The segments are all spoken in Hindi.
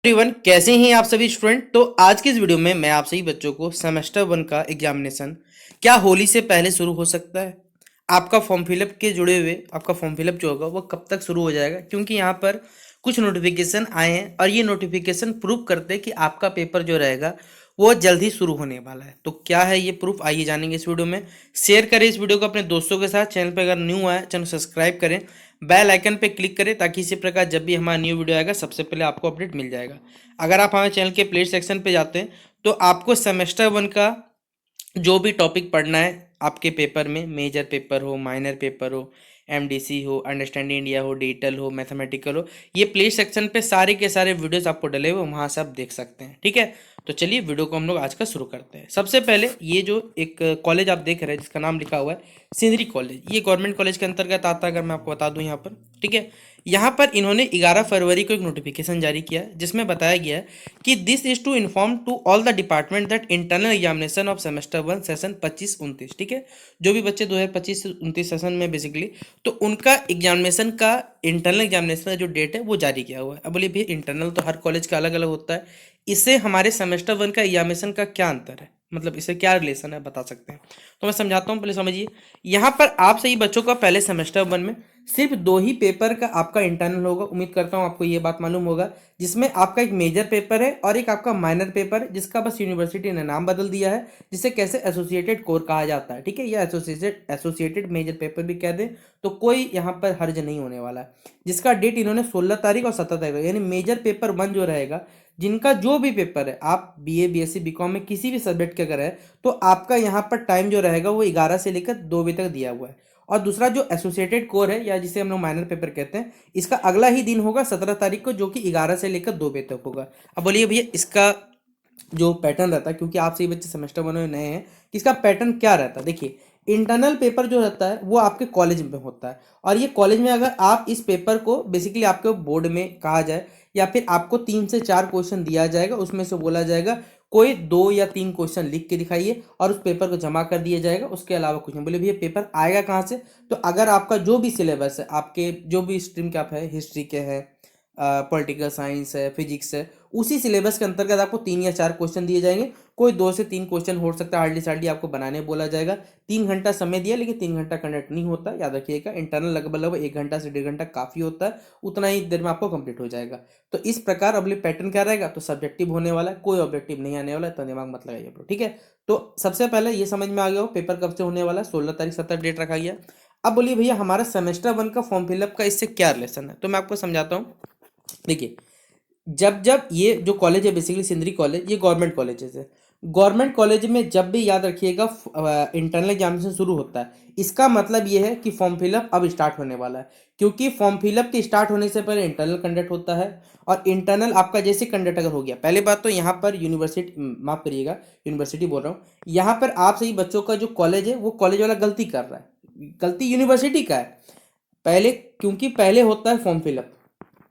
एवरीवन, कैसे हैं आप सभी स्टूडेंट। तो आज की इस वीडियो में मैं आप सभी बच्चों को सेमेस्टर 1 का एग्जामिनेशन क्या होली से पहले शुरू हो सकता है, आपका फॉर्म फिलअप के जुड़े हुए आपका फॉर्म फिलअप जो होगा वो कब तक शुरू हो जाएगा, क्योंकि यहाँ पर कुछ नोटिफिकेशन आए हैं और ये नोटिफिकेशन प्रूव करते हैं कि आपका पेपर जो रहेगा वो जल्द ही शुरू होने वाला है। तो क्या है ये प्रूफ, आइए जानेंगे इस वीडियो में। शेयर करें इस वीडियो को अपने दोस्तों के साथ। चैनल पर अगर न्यू आए चैनल सब्सक्राइब करें, बेल आइकन पे क्लिक करें ताकि इसी प्रकार जब भी हमारा न्यू वीडियो आएगा सबसे पहले आपको अपडेट मिल जाएगा। अगर आप हमारे चैनल के प्ले सेक्शन पे जाते हैं तो आपको सेमेस्टर 1 का जो भी टॉपिक पढ़ना है आपके पेपर में, मेजर पेपर हो, माइनर पेपर हो, एमडीसी हो, अंडरस्टैंडिंग इंडिया हो, डिजिटल हो, मैथमेटिकल हो, ये प्ले सेक्शन पे सारे के सारे वीडियोस आपको डले हुए वहाँ से आप देख सकते हैं। ठीक है, तो चलिए वीडियो को हम लोग आज का शुरू करते हैं। सबसे पहले ये जो एक कॉलेज आप देख रहे हैं जिसका नाम लिखा हुआ है सिंदरी कॉलेज, ये गवर्नमेंट कॉलेज के अंतर्गत आता है। अगर मैं आपको बता दूं यहाँ पर, ठीक है, यहाँ पर इन्होंने 11 फरवरी को एक नोटिफिकेशन जारी किया जिसमें बताया गया है कि this is to inform to all the department that internal examination of semester 1 session 25-29, ठीक है, जो भी बच्चे 2025 से 29 सेशन में बेसिकली, तो उनका एग्जामिनेशन का इंटरनल एग्जामिनेशन का जो डेट है वो जारी किया हुआ है। अब बोलिए भैया इंटरनल तो हर कॉलेज का अलग अलग होता है, इससे हमारे सेमेस्टर 1 का एग्जामिनेशन का क्या अंतर है, मतलब इससे क्या रिलेशन है, बता सकते हैं। तो मैं समझाता हूँ, पहले समझिए। यहाँ पर आप सही बच्चों का पहले सेमेस्टर 1 में सिर्फ 2 ही पेपर का आपका इंटरनल होगा, उम्मीद करता हूँ आपको ये बात मालूम होगा, जिसमें आपका एक मेजर पेपर है और एक आपका माइनर पेपर है, जिसका बस यूनिवर्सिटी ने नाम बदल दिया है, जिसे कैसे एसोसिएटेड कोर कहा जाता है। ठीक है, या एसोसिएटेड मेजर पेपर भी कह दें तो कोई यहाँ पर हर्ज नहीं होने वाला है। जिसका डेट इन्होंने 16 तारीख और 17 तारीख, यानी मेजर पेपर 1 जो रहेगा, जिनका जो भी पेपर है, आप बीए बीएससी बीकॉम में किसी भी सब्जेक्ट के अगर है तो आपका यहाँ पर टाइम जो रहेगा वो 11 से लेकर 2 बजे तक दिया हुआ है। और दूसरा जो एसोसिएटेड कोर है या जिसे हम लोग माइनर पेपर कहते हैं, इसका अगला ही दिन होगा 17 तारीख को, जो कि 11 से लेकर 2 बजे तक होगा। अब बोलिए भैया इसका जो पैटर्न रहता है, क्योंकि आप सही बच्चे सेमेस्टर 1 में नए हैं, कि इसका पैटर्न क्या रहता है। देखिए, इंटरनल पेपर जो रहता है वो आपके कॉलेज में होता है, और ये कॉलेज में अगर आप इस पेपर को बेसिकली आपके बोर्ड में कहा जाए या फिर आपको 3 से 4 क्वेश्चन दिया जाएगा, उसमें से बोला जाएगा कोई 2 या 3 क्वेश्चन लिख के दिखाइए और उस पेपर को जमा कर दिया जाएगा, उसके अलावा कुछ नहीं। बोले भैया पेपर आएगा कहाँ से, तो अगर आपका जो भी सिलेबस है, आपके जो भी स्ट्रीम के आप है, हिस्ट्री के हैं, पॉलिटिकल साइंस है, फिजिक्स है, उसी सिलेबस के अंतर्गत आपको 3 या 4 क्वेश्चन दिए जाएंगे। कोई 2 से 3 क्वेश्चन हो सकता है, हार्डली सार्डली आपको बनाने बोला जाएगा। 3 घंटा समय दिया, लेकिन 3 घंटा कंडक्ट नहीं होता, याद रखिएगा। इंटरनल लगभग 1 घंटा से 1.5 घंटा काफ़ी होता है, उतना ही देर में आपको कंप्लीट हो जाएगा। तो इस प्रकार अगले पैटर्न क्या रहेगा, तो सब्जेक्टिव होने वाला है, कोई ऑब्जेक्टिव नहीं आने वाला है, तो दिमाग मत लगाइए ब्रो। ठीक है, तो सबसे पहले ये समझ में आ गया हो पेपर कब से होने वाला है, 16 तारीख 17 डेट रखा गया। अब बोलिए भैया हमारा सेमेस्टर 1 का फॉर्म फिलअप का इससे क्या रिलेशन है, तो मैं आपको समझाता हूँ। देखिए, जब जब ये जो कॉलेज है बेसिकली सिंदरी कॉलेज, ये गवर्नमेंट कॉलेजेस है। गवर्नमेंट कॉलेज में जब भी याद रखिएगा इंटरनल एग्जामिनेशन शुरू होता है, इसका मतलब ये है कि फॉर्म फिलअप अब स्टार्ट होने वाला है, क्योंकि फॉर्म फिलअप के स्टार्ट होने से पहले इंटरनल कंडक्ट होता है। और इंटरनल आपका जैसे कंडक्ट अगर हो गया, पहले बात तो यहाँ पर यूनिवर्सिटी, माफ करिएगा यूनिवर्सिटी बोल रहा हूँ, यहाँ पर आप सही बच्चों का जो कॉलेज है वो कॉलेज वाला गलती कर रहा है, गलती यूनिवर्सिटी का है। पहले, क्योंकि पहले होता है फॉर्म फिलअप,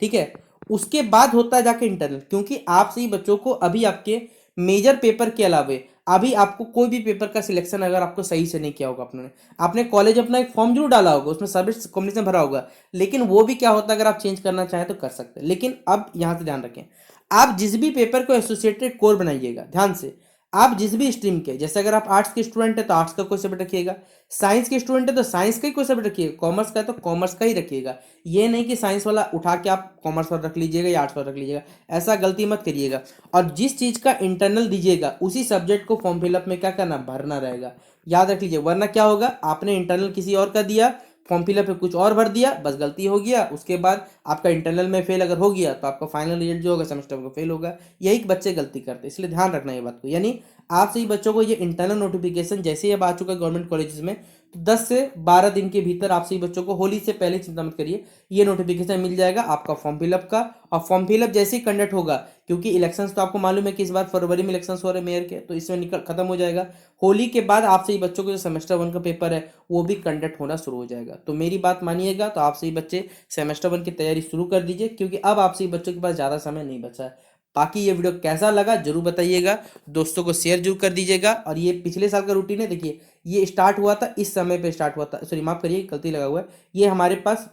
ठीक है, उसके बाद होता है जाके इंटरनल, क्योंकि आप सही बच्चों को अभी आपके मेजर पेपर के अलावे अभी आपको कोई भी पेपर का सिलेक्शन अगर आपको सही से नहीं किया होगा, आपने आपने कॉलेज अपना एक फॉर्म जरूर डाला होगा, उसमें सर्विस कॉम्बिनेशन भरा होगा, लेकिन वो भी क्या होता है, अगर आप चेंज करना चाहें तो कर सकते हैं। लेकिन अब यहां से ध्यान रखें, आप जिस भी पेपर को एसोसिएटेड कोर बनाइएगा, ध्यान से, आप जिस भी स्ट्रीम के, जैसे अगर आप आर्ट्स के स्टूडेंट है तो आर्ट्स का कोई सब्जेक्ट रखिएगा, साइंस के स्टूडेंट है तो साइंस का ही कोई सब्जेक्ट रखिएगा, कॉमर्स का है तो कॉमर्स का ही रखिएगा। ये नहीं कि साइंस वाला उठा के आप कॉमर्स वाला रख लीजिएगा या आर्ट्स वाला रख लीजिएगा, ऐसा गलती मत करिएगा। और जिस चीज़ का इंटरनल दीजिएगा उसी सब्जेक्ट को फॉर्म फिलअप में क्या करना, भरना रहेगा, याद रख लीजिए, वरना क्या होगा, आपने इंटरनल किसी और का दिया, फॉर्म फिलअप में कुछ और भर दिया, बस गलती हो गया, उसके बाद आपका इंटरनल में फेल अगर हो गया तो आपका फाइनल रिजल्ट जो होगा सेमेस्टर को फेल होगा। यही बच्चे गलती करते हैं, इसलिए ध्यान रखना ये बात को। यानी आप सही बच्चों को ये इंटरनल नोटिफिकेशन जैसे ही अब आ चुका है गवर्नमेंट कॉलेजेस में, तो 10 से 12 दिन के भीतर आप सही बच्चों को, होली से पहले चिंता मत करिए, ये नोटिफिकेशन मिल जाएगा आपका फॉर्म फिलअप का। और फॉर्म फिलअप जैसे ही कंडक्ट होगा, क्योंकि इलेक्शंस तो आपको मालूम है कि इस बार फरवरी में इलेक्शंस हो रहे हैं मेयर के, तो इसमें निकल खत्म हो जाएगा। होली के बाद आप सही बच्चों को जो सेमेस्टर 1 का पेपर है वो भी कंडक्ट होना शुरू हो जाएगा। तो मेरी बात मानिएगा, तो आप सही बच्चे सेमेस्टर 1 की तैयारी शुरू कर दीजिए, क्योंकि अब आप सही बच्चों के पास ज़्यादा समय नहीं बचा है। बाकी ये वीडियो कैसा लगा जरूर बताइएगा, दोस्तों को शेयर जरूर कर दीजिएगा। और ये पिछले साल का रूटीन है, देखिए ये स्टार्ट हुआ था, इस समय पे स्टार्ट हुआ था, सॉरी माफ करिए गलती लगा हुआ है, ये हमारे पास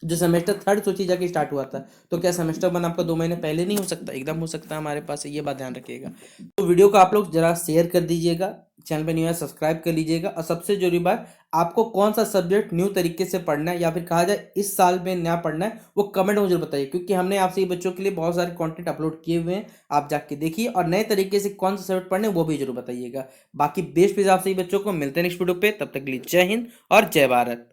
जो सेमेस्टर थर्ड सोची जाके स्टार्ट हुआ था, तो क्या सेमेस्टर वन आपका 2 महीने पहले नहीं हो सकता? एकदम हो सकता है हमारे पास, ये बात ध्यान रखिएगा। तो वीडियो को आप लोग जरा शेयर कर दीजिएगा, चैनल पे न्यू है सब्सक्राइब कर लीजिएगा, और सबसे जरूरी बात, आपको कौन सा सब्जेक्ट न्यू तरीके से पढ़ना है या फिर कहा जाए इस साल में नया पढ़ना है, वो कमेंट में जरूर बताइए, क्योंकि हमने आपसे ये बच्चों के लिए बहुत सारे कंटेंट अपलोड किए हुए हैं, आप जाके देखिए, और नए तरीके से कौन सा सब्जेक्ट पढ़ना है वो भी जरूर बताइएगा। बाकी बेस्ट पेज आपसे ही बच्चों को मिलते हैं नेक्स्ट वीडियो पे, तब तक के लिए जय हिंद और जय भारत।